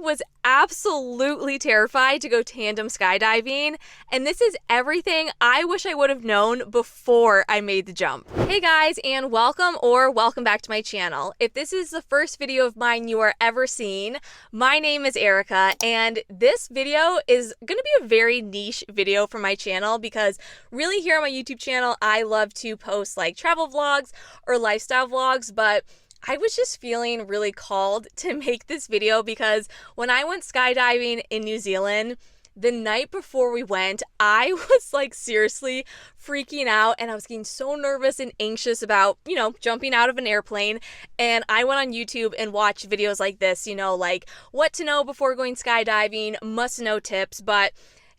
was absolutely terrified to go tandem skydiving, and this is everything I wish I would have known before I made the jump. Hey guys, and welcome back to my channel. If this is the first video of mine you are ever seeing, my name is Erica, and this video is gonna be a very niche video for my channel because really here on my YouTube channel, I love to post like travel vlogs or lifestyle vlogs, but I was just feeling really called to make this video because when I went skydiving in New Zealand, the night before we went, I was like seriously freaking out and I was getting so nervous and anxious about, jumping out of an airplane. And I went on YouTube and watched videos like this, like what to know before going skydiving, must know tips. But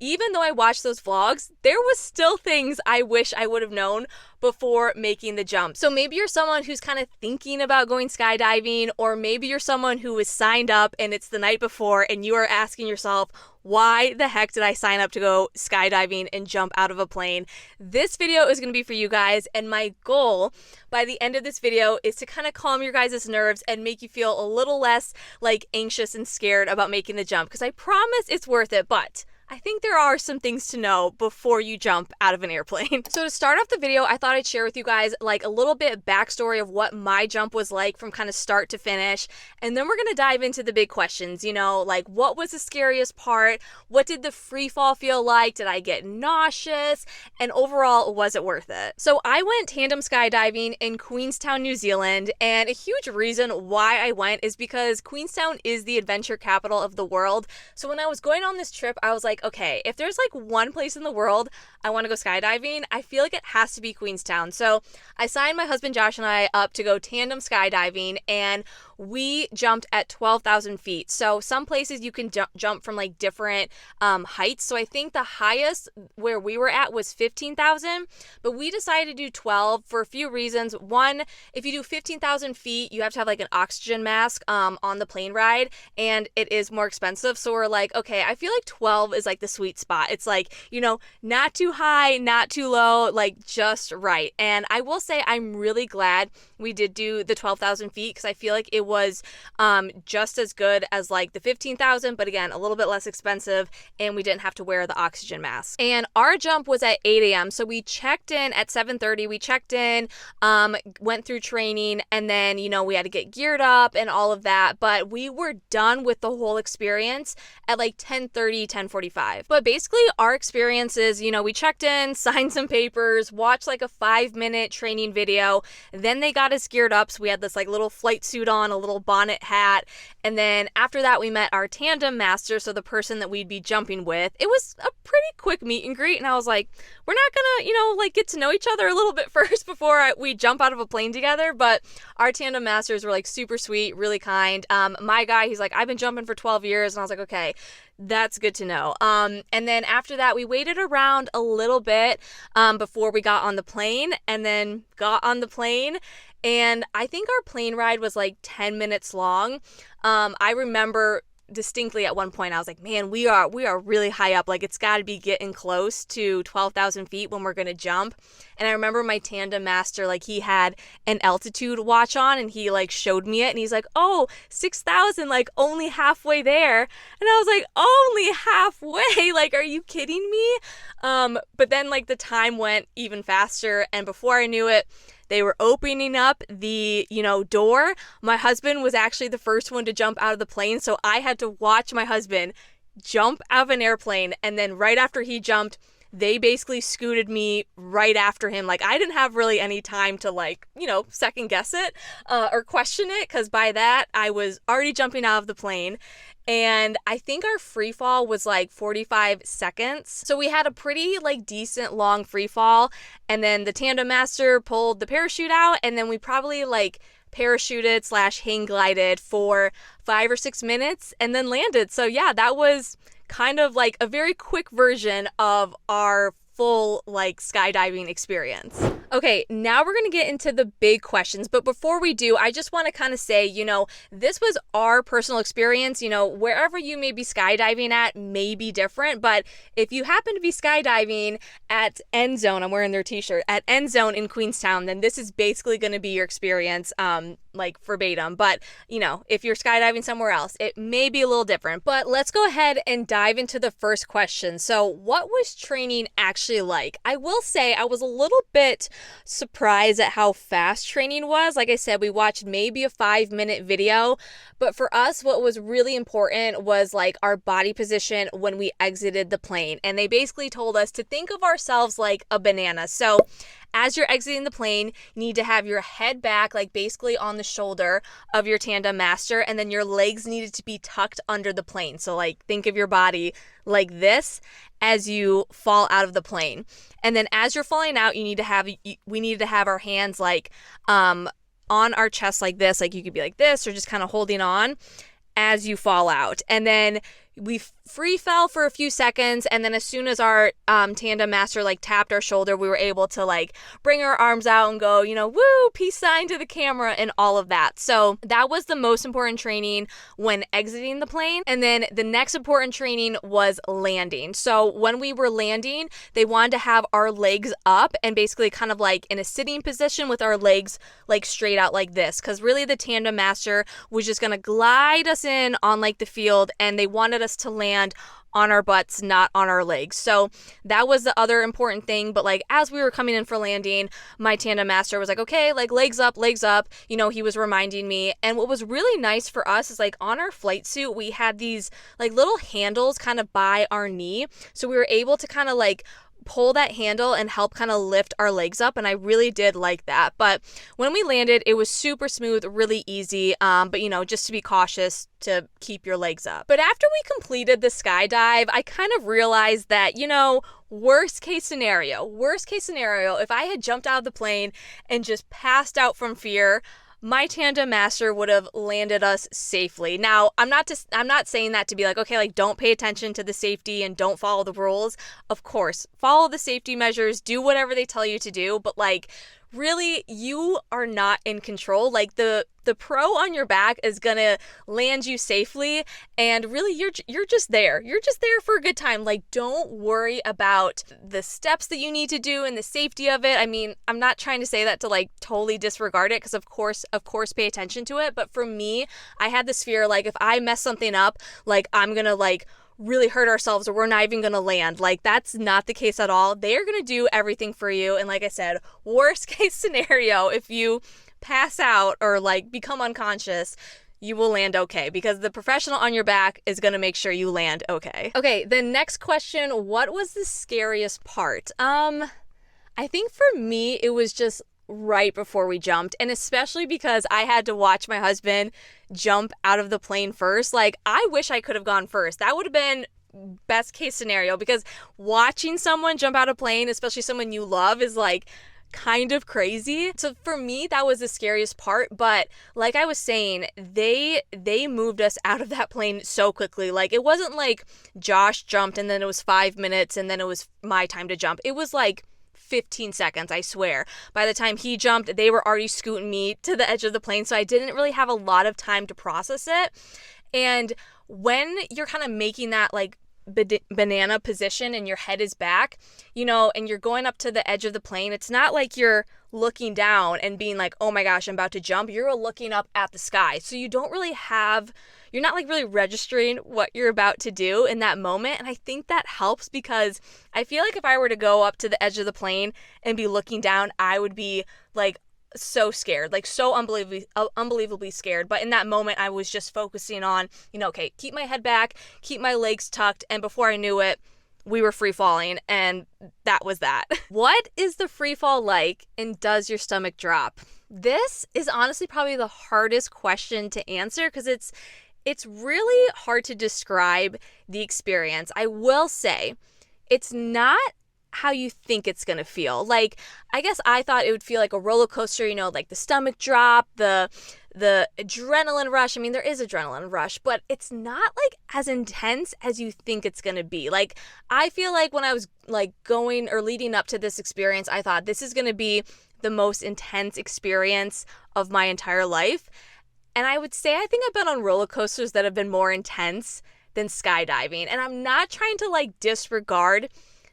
even though I watched those vlogs, there was still things I wish I would have known before making the jump. So maybe you're someone who's kind of thinking about going skydiving, or maybe you're someone who is signed up and it's the night before and you are asking yourself, why the heck did I sign up to go skydiving and jump out of a plane? This video is going to be for you guys, and my goal by the end of this video is to kind of calm your guys' nerves and make you feel a little less like anxious and scared about making the jump, because I promise it's worth it, but I think there are some things to know before you jump out of an airplane. So to start off the video, I thought I'd share with you guys like a little bit backstory of what my jump was like from kind of start to finish. And then we're going to dive into the big questions, like what was the scariest part? What did the free fall feel like? Did I get nauseous? And overall, was it worth it? So I went tandem skydiving in Queenstown, New Zealand. And a huge reason why I went is because Queenstown is the adventure capital of the world. So when I was going on this trip, I was like, okay, if there's like one place in the world I want to go skydiving, I feel like it has to be Queenstown. So I signed my husband Josh and I up to go tandem skydiving, and we jumped at 12,000 feet. So some places you can jump from like different heights. So I think the highest where we were at was 15,000, but we decided to do 12 for a few reasons. One, if you do 15,000 feet, you have to have like an oxygen mask on the plane ride, and it is more expensive. So we're like, okay, I feel like 12 is like the sweet spot. It's like, not too high, not too low, like just right. And I will say I'm really glad we did do the 12,000 feet because I feel like it was just as good as like the 15,000, but again, a little bit less expensive, and we didn't have to wear the oxygen mask. And our jump was at 8 a.m. So we checked in at 7:30. We checked in, went through training, and then, we had to get geared up and all of that. But we were done with the whole experience at like 10:30, 10:45. But basically our experience is, we checked in, signed some papers, watched like a 5-minute training video. Then they got us geared up. So we had this like little flight suit on, a little bonnet hat. And then after that, we met our tandem master. So the person that we'd be jumping with. It was a pretty quick meet and greet. And I was like, we're not gonna, like get to know each other a little bit first before we jump out of a plane together. But our tandem masters were like super sweet, really kind. My guy, he's like, I've been jumping for 12 years. And I was like, okay, that's good to know. And then after that, we waited around a little bit before we got on the plane, and then got on the plane. And I think our plane ride was like 10 minutes long. I remember distinctly at one point I was like, man, we are really high up, like it's got to be getting close to 12,000 feet when we're gonna jump. And I remember my tandem master, like he had an altitude watch on, and he like showed me it, and he's like, oh, 6,000, like only halfway there. And I was like, only halfway, like are you kidding me? But then like the time went even faster, and before I knew it, they were opening up the, door. My husband was actually the first one to jump out of the plane, so I had to watch my husband jump out of an airplane, and then right after he jumped, they basically scooted me right after him. Like I didn't have really any time to like, second guess it or question it, because by that I was already jumping out of the plane. And I think our free fall was like 45 seconds. So we had a pretty like decent long free fall. And then the tandem master pulled the parachute out, and then we probably like parachuted / hang glided for 5 or 6 minutes and then landed. So yeah, that was kind of like a very quick version of our full like skydiving experience. Okay, now we're going to get into the big questions. But before we do, I just want to kind of say, this was our personal experience. Wherever you may be skydiving at may be different. But if you happen to be skydiving at End Zone, I'm wearing their t-shirt, at End Zone in Queenstown, then this is basically going to be your experience, like verbatim. But, if you're skydiving somewhere else, it may be a little different. But let's go ahead and dive into the first question. So what was training actually like? I will say I was a little bit surprised at how fast training was. Like I said, we watched maybe a 5-minute video, but for us, what was really important was like our body position when we exited the plane. And they basically told us to think of ourselves like a banana. So as you're exiting the plane, you need to have your head back, like basically on the shoulder of your tandem master, and then your legs needed to be tucked under the plane. So like think of your body like this as you fall out of the plane. And then as you're falling out, we need to have our hands like on our chest like this, like you could be like this or just kind of holding on as you fall out. And then we free fell for a few seconds, and then as soon as our tandem master like tapped our shoulder, we were able to like bring our arms out and go, woo, peace sign to the camera and all of that. So that was the most important training when exiting the plane. And then the next important training was landing. So when we were landing, they wanted to have our legs up and basically kind of like in a sitting position with our legs like straight out like this, because really the tandem master was just going to glide us in on like the field, and they wanted us to land on our butts, not on our legs. So that was the other important thing. But like as we were coming in for landing, my tandem master was like, okay, like legs up, legs up. He was reminding me. And what was really nice for us is like on our flight suit, we had these like little handles kind of by our knee. So we were able to kind of like pull that handle and help kind of lift our legs up, and I really did like that. But when we landed, it was super smooth, really easy, but just to be cautious to keep your legs up. But after we completed the skydive, I kind of realized that, worst case scenario, if I had jumped out of the plane and just passed out from fear, my tandem master would have landed us safely. Now, I'm not saying that to be like, okay, like don't pay attention to the safety and don't follow the rules. Of course, follow the safety measures, do whatever they tell you to do, but like really you are not in control. Like the pro on your back is gonna land you safely, and really you're just there. You're just there for a good time. Like don't worry about the steps that you need to do and the safety of it. I mean, I'm not trying to say that to like totally disregard it, because of course pay attention to it. But for me, I had this fear like if I mess something up, like I'm gonna like really hurt ourselves or we're not even gonna land. Like that's not the case at all. They are gonna do everything for you. And like I said, worst case scenario, if you pass out or like become unconscious, you will land okay, because the professional on your back is going to make sure you land okay. Okay, the next question, what was the scariest part? I think for me, it was just right before we jumped, and especially because I had to watch my husband jump out of the plane first. Like, I wish I could have gone first. That would have been best case scenario, because watching someone jump out of a plane, especially someone you love, is like kind of crazy. So for me, that was the scariest part. But like I was saying, they moved us out of that plane so quickly. Like it wasn't like Josh jumped and then it was 5 minutes and then it was my time to jump. It was like 15 seconds, I swear. By the time he jumped, they were already scooting me to the edge of the plane, so I didn't really have a lot of time to process it. And when you're kind of making that like banana position and your head is back, and you're going up to the edge of the plane, it's not like you're looking down and being like, oh my gosh, I'm about to jump. You're looking up at the sky. So you're not like really registering what you're about to do in that moment. And I think that helps, because I feel like if I were to go up to the edge of the plane and be looking down, I would be like so scared, like so unbelievably scared. But in that moment, I was just focusing on, okay, keep my head back, keep my legs tucked. And before I knew it, we were free falling, and that was that. What is the free fall like, and does your stomach drop? This is honestly probably the hardest question to answer, because it's really hard to describe the experience. I will say it's not how you think it's going to feel. Like, I guess I thought it would feel like a roller coaster, you know, like the stomach drop, the adrenaline rush. I mean, there is adrenaline rush, but it's not like as intense as you think it's going to be. Like, I feel like when I was like going or leading up to this experience, I thought this is going to be the most intense experience of my entire life. And I would say I think I've been on roller coasters that have been more intense than skydiving. And I'm not trying to like disregard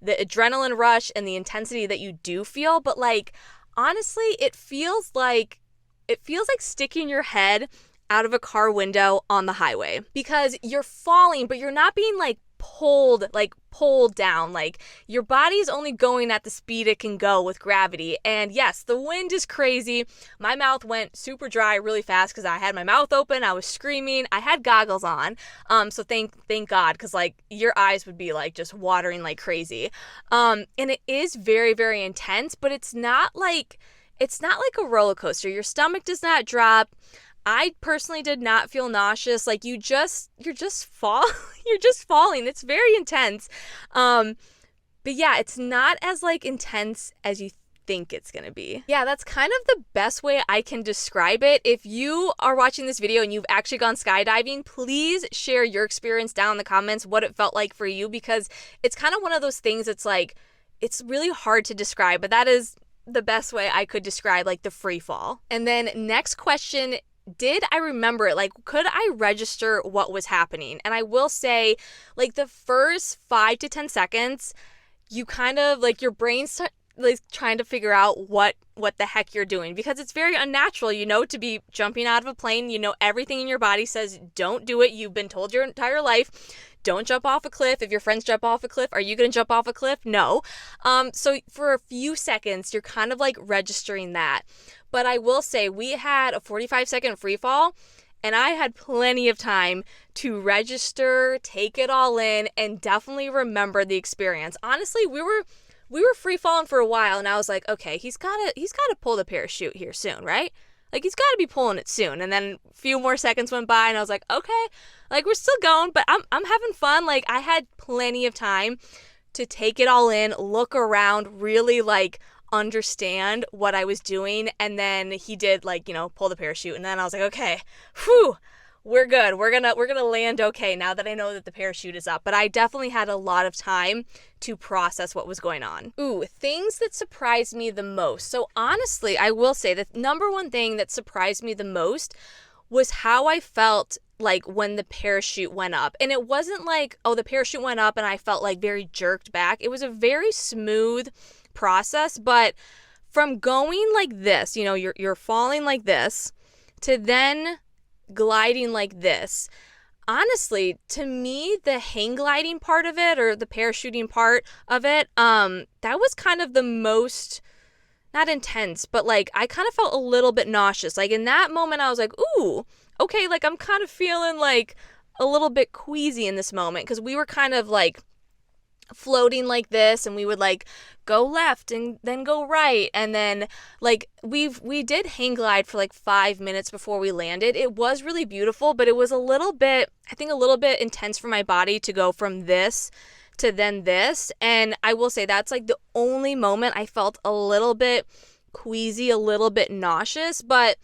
the adrenaline rush and the intensity that you do feel, but like honestly, it feels like sticking your head out of a car window on the highway, because you're falling, but you're not being like pulled down. Like, your body's only going at the speed it can go with gravity. And yes, the wind is crazy. My mouth went super dry really fast because I had my mouth open. I was screaming. I had goggles on. So thank God, because like your eyes would be like just watering like crazy. And it is very, very intense, but it's not like a roller coaster. Your stomach does not drop. I personally did not feel nauseous. Like, you're just falling. It's very intense. But yeah, it's not as like intense as you think it's gonna be. Yeah, that's kind of the best way I can describe it. If you are watching this video and you've actually gone skydiving, please share your experience down in the comments, what it felt like for you, because it's kind of one of those things that's like, it's really hard to describe, but that is the best way I could describe like the free fall. And then next question, did I remember it? Like, could I register what was happening? And I will say, like, the first 5 to 10 seconds, you kind of like, your brain's like trying to figure out what the heck you're doing, because it's very unnatural, you know, to be jumping out of a plane. You know, everything in your body says don't do it. You've been told your entire life, don't jump off a cliff. If your friends jump off a cliff, are you going to jump off a cliff? No. So for a few seconds, you're kind of like registering that. But I will say, we had a 45-second free fall, and I had plenty of time to register, take it all in, and definitely remember the experience. Honestly, we were free falling for a while, and I was like, okay, he's gotta pull the parachute here soon, right? Like, he's gotta be pulling it soon. And then a few more seconds went by, and I was like, okay, like, we're still going, but I'm having fun. Like, I had plenty of time to take it all in, look around, really like understand what I was doing. And then he did, like, you know, pull the parachute, and then I was like, okay, whew, we're good. We're gonna land okay now that I know that the parachute is up. But I definitely had a lot of time to process what was going on. Ooh, things that surprised me the most. So honestly, I will say the number one thing that surprised me the most was how I felt like when the parachute went up. And it wasn't like, oh, the parachute went up and I felt like very jerked back. It was a very smooth process. But from going like this, you know, you're falling like this, to then gliding like this, honestly, to me, the hang gliding part of it, or the parachuting part of it, that was kind of the most, not intense, but like I kind of felt a little bit nauseous. Like, in that moment, I was like, ooh, okay, like I'm kind of feeling like a little bit queasy in this moment, because we were kind of like floating like this, and we would like go left and then go right, and then like we did hang glide for like 5 minutes before we landed. It was really beautiful, but it was a little bit intense for my body to go from this to then this. And I will say that's like the only moment I felt a little bit queasy, a little bit nauseous, but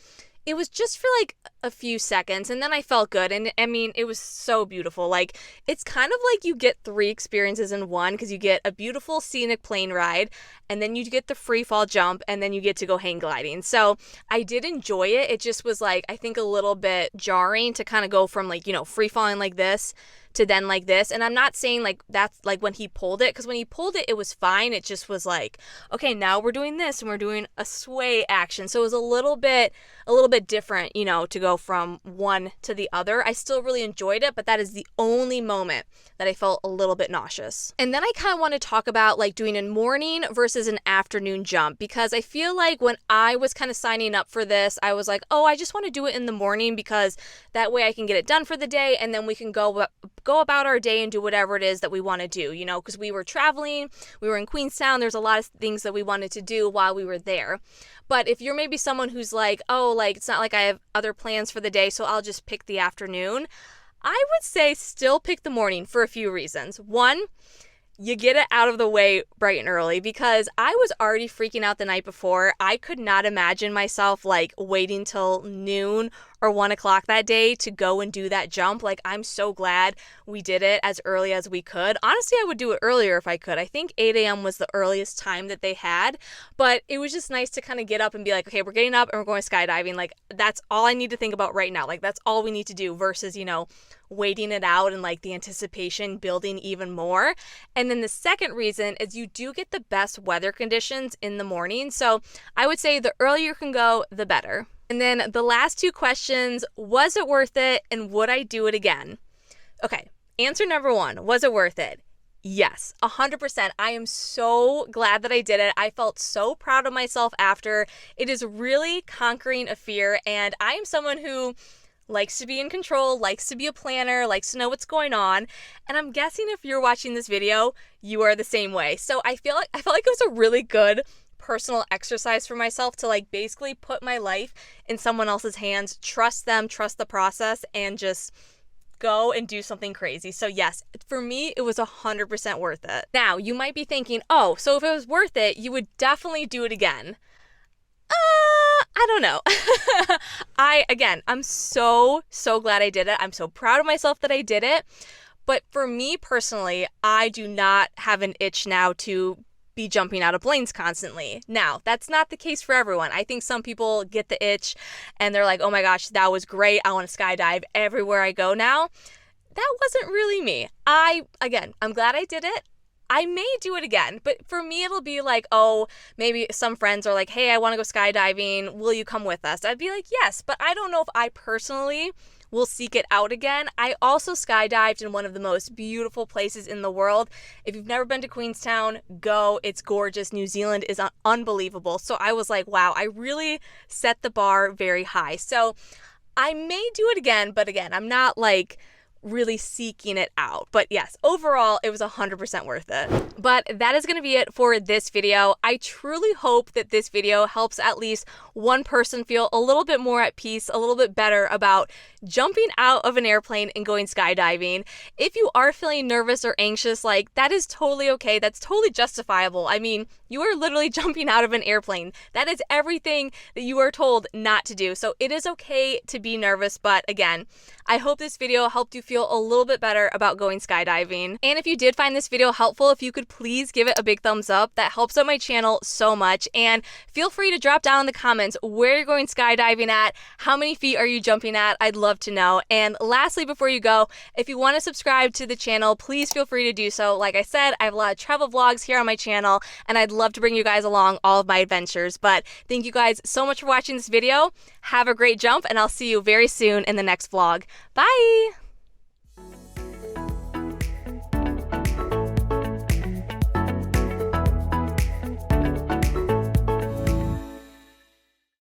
it was just for like a few seconds, and then I felt good. And I mean, it was so beautiful. Like, it's kind of like you get 3 experiences in one, because you get a beautiful scenic plane ride, and then you get the free fall jump, and then you get to go hang gliding. So I did enjoy it. It just was like, I think a little bit jarring to kind of go from like, you know, free falling like this to then like this. And I'm not saying like that's like when he pulled it, because when he pulled it, it was fine. It just was like, okay, now we're doing this and we're doing a sway action. So it was a little bit different, you know, to go from one to the other. I still really enjoyed it, but that is the only moment that I felt a little bit nauseous. And then I kind of want to talk about like doing a morning versus an afternoon jump, because I feel like when I was kind of signing up for this, I was like, oh, I just want to do it in the morning, because that way I can get it done for the day, and then we can go about our day and do whatever it is that we want to do, you know, because we were traveling, we were in Queenstown, there's a lot of things that we wanted to do while we were there. But if you're maybe someone who's like, oh, like, it's not like I have other plans for the day, so I'll just pick the afternoon, I would say still pick the morning for a few reasons. One, you get it out of the way bright and early, because I was already freaking out the night before. I could not imagine myself like waiting till noon or 1 o'clock that day to go and do that jump. Like, I'm so glad we did it as early as we could. Honestly, I would do it earlier if I could. I think 8 a.m. was the earliest time that they had, but it was just nice to kind of get up and be like, okay, we're getting up and we're going skydiving. Like, that's all I need to think about right now. Like, that's all we need to do versus, waiting it out and like the anticipation building even more. And then the second reason is you do get the best weather conditions in the morning. So I would say the earlier you can go, the better. And then the last two questions, was it worth it and would I do it again? Okay, answer number one, was it worth it? Yes, 100%. I am so glad that I did it. I felt so proud of myself after. It is really conquering a fear, and I am someone who likes to be in control, likes to be a planner, likes to know what's going on. And I'm guessing if you're watching this video, you are the same way. So I felt like it was a really good personal exercise for myself to like basically put my life in someone else's hands, trust them, trust the process, and just go and do something crazy. So yes, for me, it was 100% worth it. Now, you might be thinking, oh, so if it was worth it, you would definitely do it again. I don't know. I'm so glad I did it. I'm so proud of myself that I did it. But for me personally, I do not have an itch now to be jumping out of planes constantly. Now, that's not the case for everyone. I think some people get the itch and they're like, oh my gosh, that was great. I want to skydive everywhere I go now. That wasn't really me. I'm glad I did it. I may do it again, but for me, it'll be like, oh, maybe some friends are like, hey, I want to go skydiving. Will you come with us? I'd be like, yes, but I don't know if I personally will seek it out again. I also skydived in one of the most beautiful places in the world. If you've never been to Queenstown, go. It's gorgeous. New Zealand is unbelievable. So I was like, wow, I really set the bar very high. So I may do it again, but again, I'm not like really seeking it out. But yes, overall, it was 100% worth it. But that is going to be it for this video. I truly hope that this video helps at least one person feel a little bit more at peace, a little bit better about jumping out of an airplane and going skydiving. If you are feeling nervous or anxious, like, that is totally okay. That's totally justifiable. I mean, you are literally jumping out of an airplane. That is everything that you are told not to do. So it is okay to be nervous. But again, I hope this video helped you feel a little bit better about going skydiving. And if you did find this video helpful, if you could please give it a big thumbs up, that helps out my channel so much. And feel free to drop down in the comments where you're going skydiving at, how many feet are you jumping at? I'd love to know. And lastly, before you go, if you want to subscribe to the channel, please feel free to do so. Like I said, I have a lot of travel vlogs here on my channel, and I'd love to bring you guys along all of my adventures. But thank you guys so much for watching this video. Have a great jump, and I'll see you very soon in the next vlog. Bye!